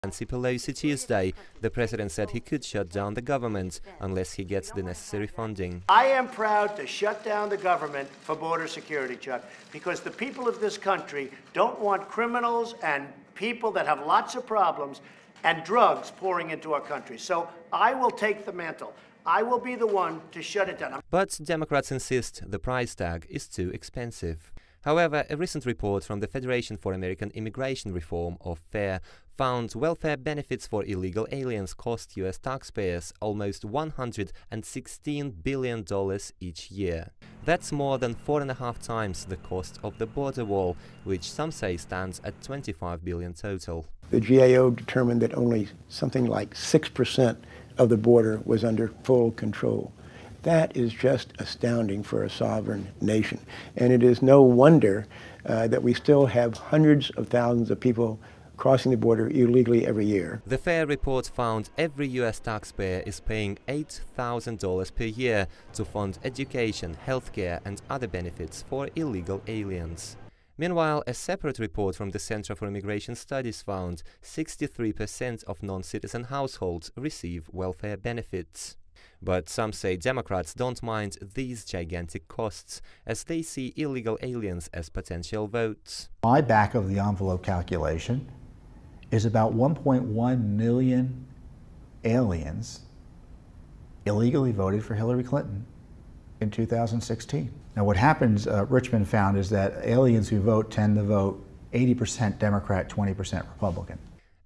Nancy Pelosi Tuesday, the president said he could shut down the government unless he gets the necessary funding. I am proud to shut down the government for border security, Chuck, because the people of this country don't want criminals and people that have lots of problems and drugs pouring into our country. So I will take the mantle. I will be the one to shut it down. But Democrats insist the price tag is too expensive. However, a recent report from the Federation for American Immigration Reform, or FAIR, found welfare benefits for illegal aliens cost U.S. taxpayers almost $116 billion each year. That's more than 4.5 times the cost of the border wall, which some say stands at $25 billion total. The GAO determined that only something like 6% of the border was under full control. That is just astounding for a sovereign nation. And it is no wonder that we still have hundreds of thousands of people crossing the border illegally every year. The FAIR report found every U.S. taxpayer is paying $8,000 per year to fund education, healthcare and other benefits for illegal aliens. Meanwhile, a separate report from the Center for Immigration Studies found 63% of non-citizen households receive welfare benefits. But some say Democrats don't mind these gigantic costs, as they see illegal aliens as potential votes. My back-of-the-envelope calculation is about 1.1 million aliens illegally voted for Hillary Clinton in 2016. Now what happens, Richmond found, is that aliens who vote tend to vote 80% Democrat, 20% Republican.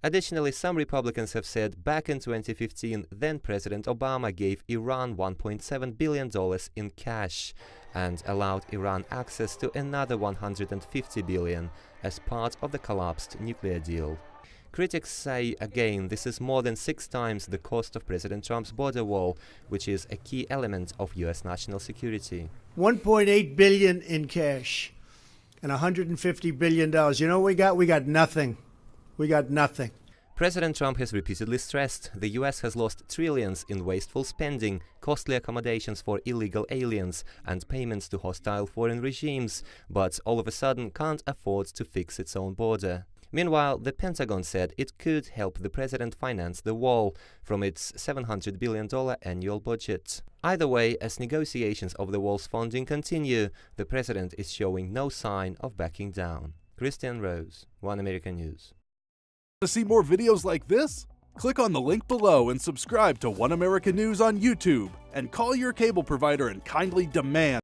Additionally, some Republicans have said back in 2015, then-President Obama gave Iran $1.7 billion in cash and allowed Iran access to another $150 billion as part of the collapsed nuclear deal. Critics say, again, this is more than 6 times the cost of President Trump's border wall, which is a key element of U.S. national security. $1.8 billion in cash and $150 billion. You know what we got? We got nothing. We got nothing. President Trump has repeatedly stressed the U.S. has lost trillions in wasteful spending, costly accommodations for illegal aliens and payments to hostile foreign regimes, but all of a sudden can't afford to fix its own border. Meanwhile, the Pentagon said it could help the president finance the wall from its $700 billion annual budget. Either way, as negotiations of the wall's funding continue, the president is showing no sign of backing down. Kristian, Rouz, One American News. To see more videos like this? Click on the link below and subscribe to One American News on YouTube, and call your cable provider and kindly demand